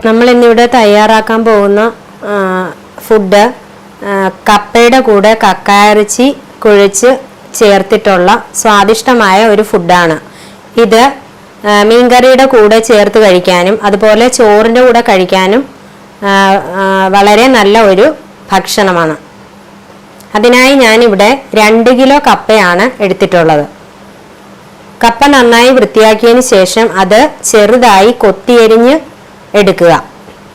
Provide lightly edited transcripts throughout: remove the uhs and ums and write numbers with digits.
നമ്മൾ ഇന്നിവിടെ തയ്യാറാക്കാൻ പോകുന്ന ഫുഡ് കപ്പയുടെ കൂടെ കക്കയിറച്ചി കുഴച്ച് ചേർത്തിട്ടുള്ള സ്വാദിഷ്ടമായ ഒരു ഫുഡാണ്. ഇത് മീൻകറിയുടെ കൂടെ ചേർത്ത് കഴിക്കാനും അതുപോലെ ചോറിൻ്റെ കൂടെ കഴിക്കാനും വളരെ നല്ല ഒരു ഭക്ഷണമാണ്. അതിനായി ഞാനിവിടെ 2 കിലോ കപ്പയാണ് എടുത്തിട്ടുള്ളത്. കപ്പ നന്നായി വൃത്തിയാക്കിയതിന് ശേഷം അത് ചെറുതായി കൊത്തിയരിഞ്ഞ് എടുക്കുക.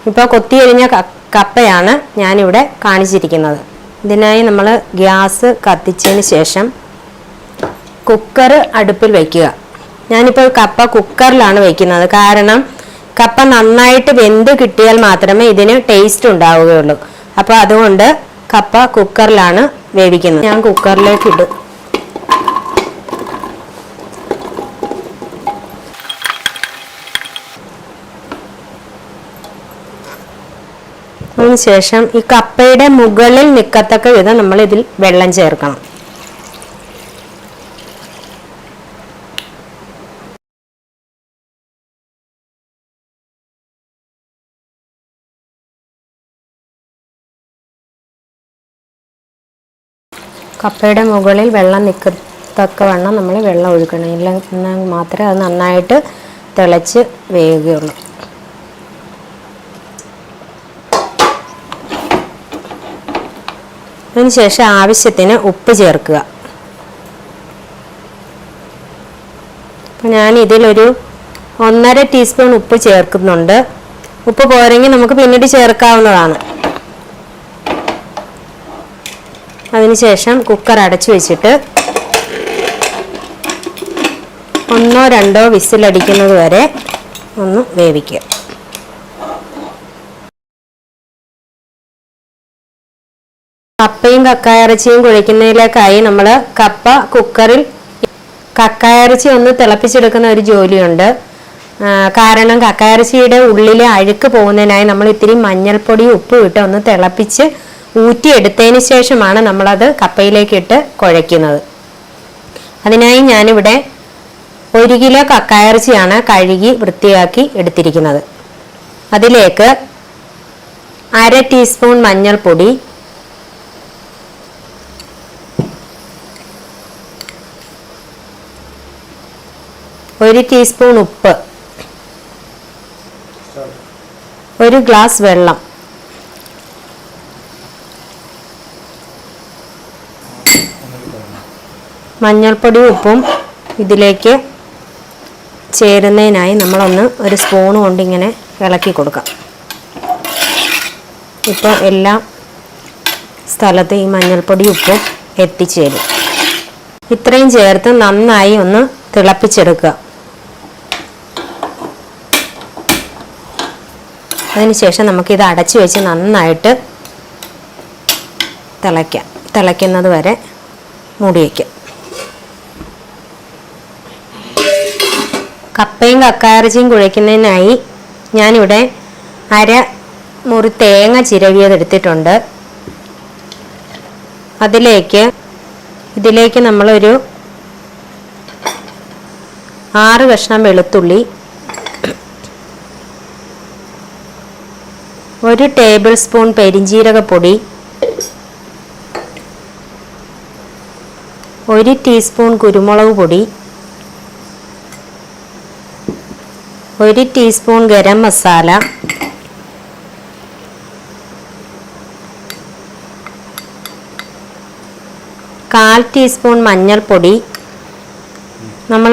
ഇപ്പോൾ കൊത്തിയരിഞ്ഞ കപ്പയാണ് ഞാനിവിടെ കാണിച്ചിരിക്കുന്നത്. ഇതിനായി നമ്മൾ ഗ്യാസ് കത്തിച്ചതിന് ശേഷം കുക്കർ അടുപ്പിൽ വയ്ക്കുക. ഞാനിപ്പോൾ കപ്പ കുക്കറിലാണ് വയ്ക്കുന്നത്. കാരണം കപ്പ നന്നായിട്ട് വെന്ത് കിട്ടിയാൽ മാത്രമേ ഇതിന് ടേസ്റ്റ് ഉണ്ടാവുകയുള്ളൂ. അപ്പോൾ അതുകൊണ്ട് കപ്പ കുക്കറിലാണ് വേവിക്കുന്നത്. ഞാൻ കുക്കറിലേക്ക് ഇടും. അതിനുശേഷം ഈ കപ്പയുടെ മുകളിൽ നിൽക്കത്തക്ക വിധം നമ്മൾ ഇതിൽ വെള്ളം ചേർക്കണം. കപ്പയുടെ മുകളിൽ വെള്ളം നിൽക്കത്തക്കവണ്ണം നമ്മൾ വെള്ളം ഒഴിക്കണം. എന്നാൽ മാത്രമേ അത് നന്നായിട്ട് തിളച്ച് വേകുകയുള്ളൂ. അതിനുശേഷം ആവശ്യത്തിന് ഉപ്പ് ചേർക്കുക. അപ്പം ഞാൻ ഇതിലൊരു 1.5 ടീസ്പൂൺ ഉപ്പ് ചേർക്കുന്നുണ്ട്. ഉപ്പ് പോരെങ്കിൽ നമുക്ക് പിന്നീട് ചേർക്കാവുന്നതാണ്. അതിനുശേഷം കുക്കർ അടച്ചു വെച്ചിട്ട് 1-2 വിസിലടിക്കുന്നത് വരെ ഒന്ന് വേവിക്കുക. കപ്പയും കക്കയിറച്ചിയും കുഴയ്ക്കുന്നതിലേക്കായി നമ്മൾ കപ്പ കുക്കറിൽ കക്കയിറച്ചി ഒന്ന് തിളപ്പിച്ചെടുക്കുന്ന ഒരു ജോലിയുണ്ട്. കാരണം കക്കയിറച്ചിയുടെ ഉള്ളിലെ അഴുക്ക് പോകുന്നതിനായി നമ്മൾ ഇത്തിരി മഞ്ഞൾപ്പൊടി ഉപ്പ് ഇട്ട് ഒന്ന് തിളപ്പിച്ച് ഊറ്റിയെടുത്തതിന് ശേഷമാണ് നമ്മളത് കപ്പയിലേക്ക് ഇട്ട് കുഴയ്ക്കുന്നത്. അതിനായി ഞാനിവിടെ 1 കിലോ കക്കയിറച്ചിയാണ് കഴുകി വൃത്തിയാക്കി എടുത്തിരിക്കുന്നത്. അതിലേക്ക് 1/2 ടീസ്പൂൺ മഞ്ഞൾപ്പൊടി, 1 ടീസ്പൂൺ ഉപ്പ്, 1 ഗ്ലാസ് വെള്ളം, മഞ്ഞൾപ്പൊടിയും ഉപ്പും ഇതിലേക്ക് ചേരുന്നതിനായി നമ്മളൊന്ന് ഒരു സ്പൂൺ കൊണ്ട് ഇങ്ങനെ ഇളക്കി കൊടുക്കാം. ഇപ്പോൾ എല്ലാ സ്ഥലത്തും ഈ മഞ്ഞൾപ്പൊടി ഉപ്പും എത്തിച്ചേരും. ഇത്രയും ചേർത്ത് നന്നായി ഒന്ന് തിളപ്പിച്ചെടുക്കുക. അതിനുശേഷം നമുക്കിത് അടച്ചു വെച്ച് നന്നായിട്ട് തിളയ്ക്കുന്നത് വരെ മൂടി വയ്ക്കാം. കപ്പയും കക്കയിറച്ചിയും കുഴയ്ക്കുന്നതിനായി ഞാനിവിടെ 1/2 മുറി തേങ്ങ ചിരവിയതെടുത്തിട്ടുണ്ട്. ഇതിലേക്ക് നമ്മളൊരു 6 കഷ്ണം വെളുത്തുള്ളി, 1 ടേബിൾ സ്പൂൺ പെരിഞ്ജീരകപ്പൊടി, 1 ടീസ്പൂൺ കുരുമുളക് പൊടി, 1 ടീസ്പൂൺ ഗരം മസാല, 1/4 ടീസ്പൂൺ മഞ്ഞൾപ്പൊടി. നമ്മൾ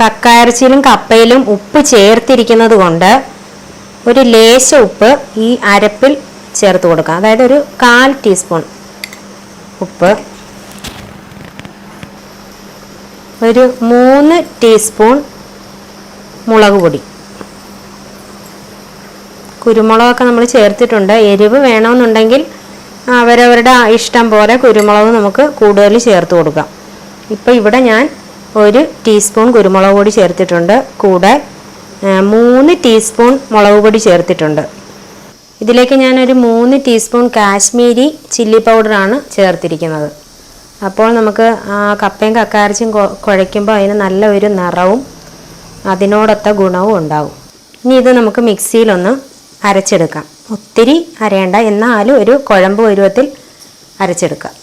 കക്കയിറച്ചിയിലും കപ്പയിലും ഉപ്പ് ചേർത്തിരിക്കുന്നത് കൊണ്ട് ഒരു ലേശ ഉപ്പ് ഈ അരപ്പിൽ ചേർത്ത് കൊടുക്കാം. അതായത് ഒരു 1/4 ടീസ്പൂൺ ഉപ്പ്, ഒരു 3 ടീസ്പൂൺ മുളക് പൊടി. കുരുമുളകൊക്കെ നമ്മൾ ചേർത്തിട്ടുണ്ട്. എരിവ് വേണമെന്നുണ്ടെങ്കിൽ അവരവരുടെ ഇഷ്ടം പോലെ കുരുമുളക് നമുക്ക് കൂടുതൽ ചേർത്ത് കൊടുക്കാം. ഇപ്പോൾ ഇവിടെ ഞാൻ 1 ടീസ്പൂൺ കുരുമുളക് പൊടി ചേർത്തിട്ടുണ്ട്. കൂടെ 3 ടീസ്പൂൺ മുളക് പൊടി ചേർത്തിട്ടുണ്ട്. ഇതിലേക്ക് ഞാനൊരു 3 ടീസ്പൂൺ കാശ്മീരി ചില്ലി പൗഡറാണ് ചേർത്തിരിക്കുന്നത്. അപ്പോൾ നമുക്ക് കപ്പയും കക്കയിറച്ചിയും കുഴയ്ക്കുമ്പോൾ അതിന് നല്ല ഒരു നിറവും അതിനോടൊത്ത ഗുണവും ഉണ്ടാവും. ഇനി ഇത് നമുക്ക് മിക്സിയിലൊന്ന് അരച്ചെടുക്കാം. ഒത്തിരി അരയണ്ട, എന്നാലും ഒരു കുഴമ്പ് പരുവത്തിൽ അരച്ചെടുക്കാം.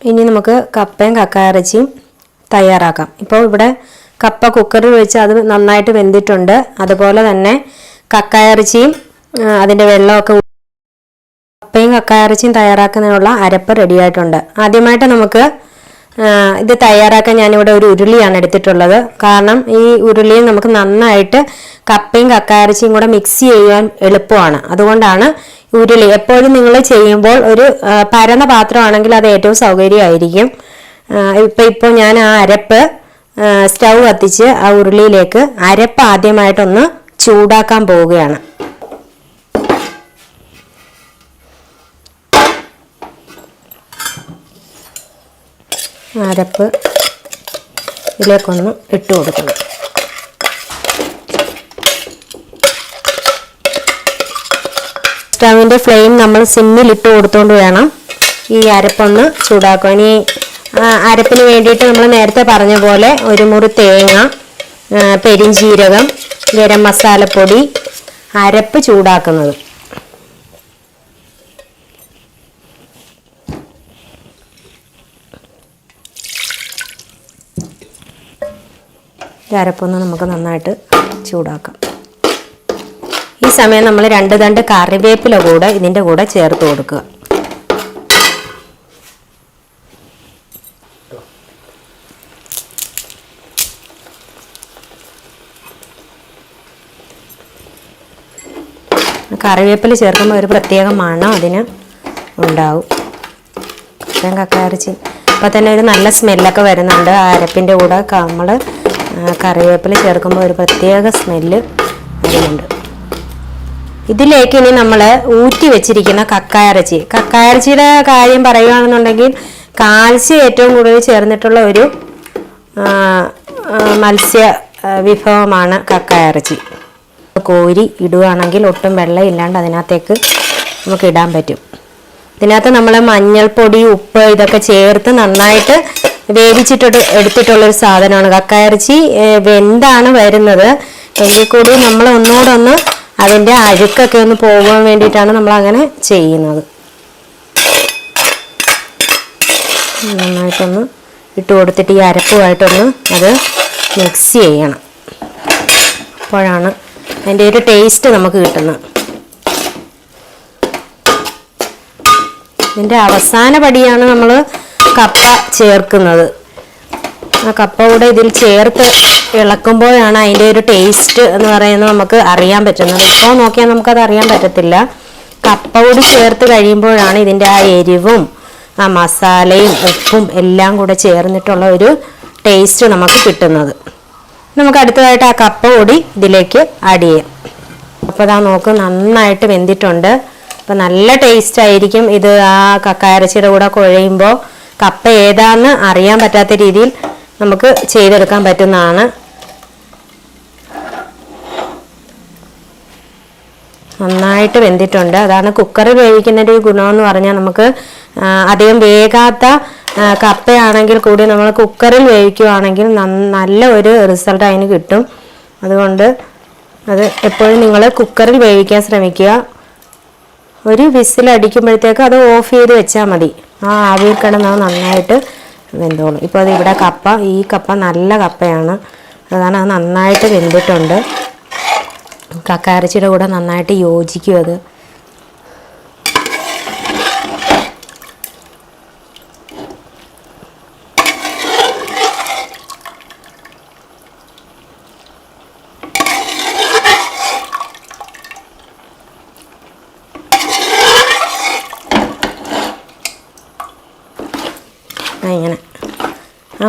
ഇനി നമുക്ക് കപ്പയും കക്കയിറച്ചിയും തയ്യാറാക്കാം. ഇപ്പോൾ ഇവിടെ കപ്പ കുക്കറിൽ വെച്ച് അത് നന്നായിട്ട് വെന്തിട്ടുണ്ട്. അതുപോലെ തന്നെ കക്കയിറച്ചിയും അതിൻ്റെ വെള്ളമൊക്കെ, കപ്പയും കക്കയിറച്ചിയും തയ്യാറാക്കുന്നതിനുള്ള അരപ്പ് റെഡിയായിട്ടുണ്ട്. ആദ്യമായിട്ട് നമുക്ക് ഇത് തയ്യാറാക്കാൻ ഞാനിവിടെ ഒരു ഉരുളിയാണ് എടുത്തിട്ടുള്ളത്. കാരണം ഈ ഉരുളിയിൽ നമുക്ക് നന്നായിട്ട് കപ്പയും കക്കയിറച്ചിയും കൂടെ മിക്സ് ചെയ്യാൻ എളുപ്പമാണ്. അതുകൊണ്ടാണ് ഉരുളി എപ്പോഴും നിങ്ങൾ ചെയ്യുമ്പോൾ ഒരു പരന്ന പാത്രമാണെങ്കിൽ അത് ഏറ്റവും സൗകര്യമായിരിക്കും. ഇപ്പോൾ ഞാൻ ആ അരപ്പ് സ്റ്റൗ കത്തിച്ച് ആ ഉരുളിയിലേക്ക് അരപ്പ് ആദ്യമായിട്ടൊന്ന് ചൂടാക്കാൻ പോവുകയാണ്. അരപ്പ് ഇതിലേക്കൊന്ന് ഇട്ട് കൊടുക്കണം. സ്റ്റൗവിൻ്റെ ഫ്ലെയിം നമ്മൾ സിമ്മിലിട്ട് കൊടുത്തുകൊണ്ട് വേണം ഈ അരപ്പൊന്ന് ചൂടാക്കുക. ഇനി അരപ്പിന് വേണ്ടിയിട്ട് നമ്മൾ നേരത്തെ പറഞ്ഞ പോലെ ഒരു മുറി തേങ്ങ, പെരിഞ്ജീരകം, ഗരം മസാലപ്പൊടി, അരപ്പ് ചൂടാക്കുന്നത്. അരപ്പൊന്ന് നമുക്ക് നന്നായിട്ട് ചൂടാക്കാം. ഈ സമയം നമ്മൾ 2 തണ്ട് കറിവേപ്പില കൂടെ ഇതിൻ്റെ കൂടെ ചേർത്ത് കൊടുക്കുക. കറിവേപ്പില ചേർക്കുമ്പോൾ ഒരു പ്രത്യേക മണം അതിന് ഉണ്ടാവും. കക്കയിറച്ചി അപ്പോൾ തന്നെ ഒരു നല്ല സ്മെല്ലൊക്കെ വരുന്നുണ്ട്. ആ അരപ്പിൻ്റെ കൂടെ നമ്മൾ കറിവേപ്പില ചേർക്കുമ്പോൾ ഒരു പ്രത്യേക സ്മെല്ല് വരുന്നുണ്ട്. ഇതിലേക്ക് ഇനി നമ്മൾ ഊറ്റി വെച്ചിരിക്കുന്ന കക്കയിറച്ചിയുടെ കാര്യം പറയുകയാണെന്നുണ്ടെങ്കിൽ കാൽസ്യം ഏറ്റവും കൂടുതൽ ചേർന്നിട്ടുള്ള ഒരു മത്സ്യ വിഭവമാണ് കക്കയിറച്ചി. കോരി ഇടുകയാണെങ്കിൽ ഒട്ടും വെള്ളം ഇല്ലാണ്ട് അതിനകത്തേക്ക് നമുക്ക് ഇടാൻ പറ്റും. ഇതിനകത്ത് നമ്മൾ മഞ്ഞൾപ്പൊടി, ഉപ്പ് ഇതൊക്കെ ചേർത്ത് നന്നായിട്ട് വേവിച്ചിട്ട് എടുത്തിട്ടുള്ളൊരു സാധനമാണ്. കക്കയിറച്ചി വെന്താണ് വരുന്നത്. എങ്കിൽ കൂടി നമ്മൾ ഒന്നുകൂടെ അതിൻ്റെ അഴുക്കൊക്കെ ഒന്ന് പോകാൻ വേണ്ടിയിട്ടാണ് നമ്മൾ അങ്ങനെ ചെയ്യുന്നത്. നന്നായിട്ടൊന്ന് ഇട്ട് കൊടുത്തിട്ട് ഈ അരപ്പുമായിട്ടൊന്ന് അത് മിക്സ് ചെയ്യണം. അപ്പോഴാണ് അതിൻ്റെ ഒരു ടേസ്റ്റ് നമുക്ക് കിട്ടുന്നത്. ഇതിൻ്റെ അവസാന പടിയാണ് നമ്മൾ കപ്പ ചേർക്കുന്നത്. ആ കപ്പ കൂടെ ഇതിൽ ചേർത്ത് ഇളക്കുമ്പോഴാണ് അതിൻ്റെ ഒരു ടേസ്റ്റ് എന്ന് പറയുന്നത് നമുക്ക് അറിയാൻ പറ്റുന്നത്. ഇപ്പോൾ നോക്കിയാൽ നമുക്കത് അറിയാൻ പറ്റത്തില്ല. കപ്പ കൂടി ചേർത്ത് കഴിയുമ്പോഴാണ് ഇതിൻ്റെ ആ എരിവും ആ മസാലയും ഉപ്പും എല്ലാം കൂടെ ചേർന്നിട്ടുള്ള ഒരു ടേസ്റ്റ് നമുക്ക് കിട്ടുന്നത്. നമുക്ക് അടുത്തതായിട്ട് ആ കപ്പ കൂടി ഇതിലേക്ക് ആഡ് ചെയ്യാം. അപ്പോൾ ഇതാ നോക്ക്, നന്നായിട്ട് വെന്തിട്ടുണ്ട്. അപ്പോൾ നല്ല ടേസ്റ്റ് ആയിരിക്കും ഇത്. ആ കക്കയിറച്ചിയുടെ കൂടെ കുഴയുമ്പോൾ കപ്പ ഏതാന്ന് അറിയാൻ പറ്റാത്ത രീതിയിൽ നമുക്ക് ചെയ്തെടുക്കാൻ പറ്റുന്നതാണ്. നന്നായിട്ട് വെന്തിട്ടുണ്ട്. അതാണ് കുക്കറിൽ വേവിക്കുന്നതിൻ്റെ ഒരു ഗുണമെന്ന് പറഞ്ഞാൽ നമുക്ക് അധികം വേകാത്ത കപ്പയാണെങ്കിൽ കൂടി നമ്മൾ കുക്കറിൽ വേവിക്കുകയാണെങ്കിൽ നല്ല ഒരു റിസൾട്ട് അതിന് കിട്ടും. അതുകൊണ്ട് അത് എപ്പോഴും നിങ്ങൾ കുക്കറിൽ വേവിക്കാൻ ശ്രമിക്കുക. ഒരു വിസിൽ അടിക്കുമ്പോഴത്തേക്ക് അത് ഓഫ് ചെയ്ത് വെച്ചാൽ മതി. ആ ആവിയിൽ കിടന്ന് നന്നായിട്ട് വെന്തോളും. ഇപ്പോൾ അത് ഇവിടെ ഈ കപ്പ നല്ല കപ്പയാണ്. അതാണ് അത് നന്നായിട്ട് വെന്തിട്ടുണ്ട്. കക്കയിറച്ചിയുടെ കൂടെ നന്നായിട്ട് യോജിക്കും അത്. ഇങ്ങനെ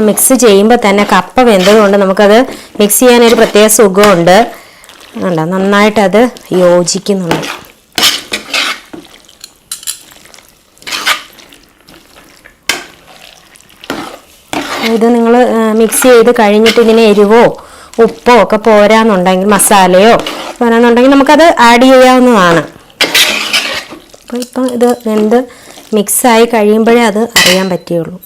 മിക്സ് ചെയ്യുമ്പോൾ തന്നെ കപ്പ വെന്തതുകൊണ്ട് നമുക്കത് മിക്സ് ചെയ്യാനൊരു പ്രത്യേക സുഖമുണ്ട്. അല്ല, നന്നായിട്ടത് യോജിക്കുന്നുണ്ട്. ഇത് നിങ്ങൾ മിക്സ് ചെയ്ത് കഴിഞ്ഞിട്ട് ഇതിന് എരിവോ ഉപ്പോ ഒക്കെ പോരാന്നുണ്ടെങ്കിൽ, മസാലയോ പോരാന്നുണ്ടെങ്കിൽ നമുക്കത് ആഡ് ചെയ്യാവുന്നതാണ്. അപ്പോൾ ഇപ്പം ഇത് വെന്ത് മിക്സായി കഴിയുമ്പോഴേ അത് അറിയാൻ പറ്റുകയുള്ളൂ.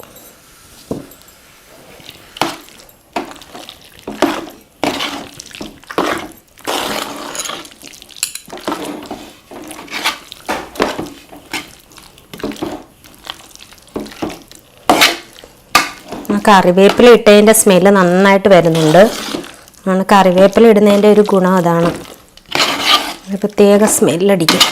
കറിവേപ്പില ഇട്ടതിൻ്റെ സ്മെല്ല് നന്നായിട്ട് വരുന്നുണ്ട്. കറിവേപ്പില ഇടുന്നതിൻ്റെ ഒരു ഗുണം അതാണ്, ഒരു പ്രത്യേക സ്മെല്ലടിക്കും.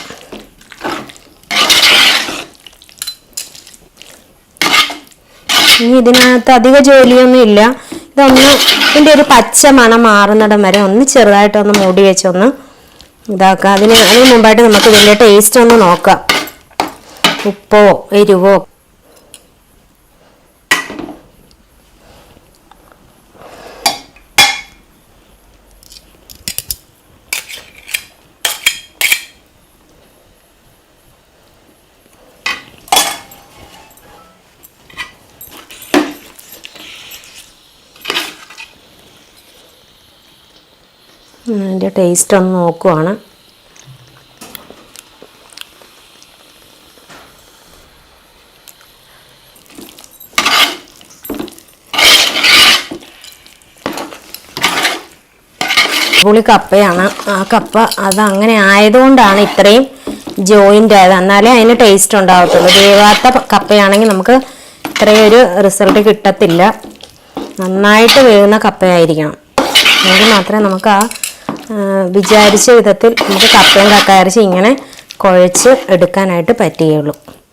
ഇനി ഇതിനകത്ത് അധിക ജോലിയൊന്നും ഇല്ല. ഇതൊന്ന് ഇതിൻ്റെ ഒരു പച്ച മണം മാറുന്നിടം വരെ ഒന്ന് ചെറുതായിട്ടൊന്ന് മൂടി വെച്ചൊന്ന് ഇതാക്കുക. അതിന് മുമ്പായിട്ട് നമുക്ക് ഇതിൻ്റെ ടേസ്റ്റ് ഒന്ന് നോക്കാം, ഉപ്പോ എരിവോ. അതിൻ്റെ ടേസ്റ്റ് ഒന്ന് നോക്കുവാണ്. പുളി കപ്പയാണ്. ആ കപ്പ അതങ്ങനെ ആയതുകൊണ്ടാണ് ഇത്രയും ജോയിൻ്റ് ആയത്, എന്നാലേ അതിന് ടേസ്റ്റ് ഉണ്ടാകത്തുള്ളൂ. വേവാത്ത കപ്പയാണെങ്കിൽ നമുക്ക് ഇത്രയും ഒരു റിസൾട്ട് കിട്ടത്തില്ല. നന്നായിട്ട് വേവുന്ന കപ്പയായിരിക്കണം, എങ്കിൽ മാത്രമേ നമുക്ക് ആ വിചാരിച്ച വിധത്തിൽ നമുക്ക് കപ്പയും കക്ക ഇറച്ചി ഇങ്ങനെ കുഴച്ച് എടുക്കാനായിട്ട് പറ്റുകയുള്ളൂ.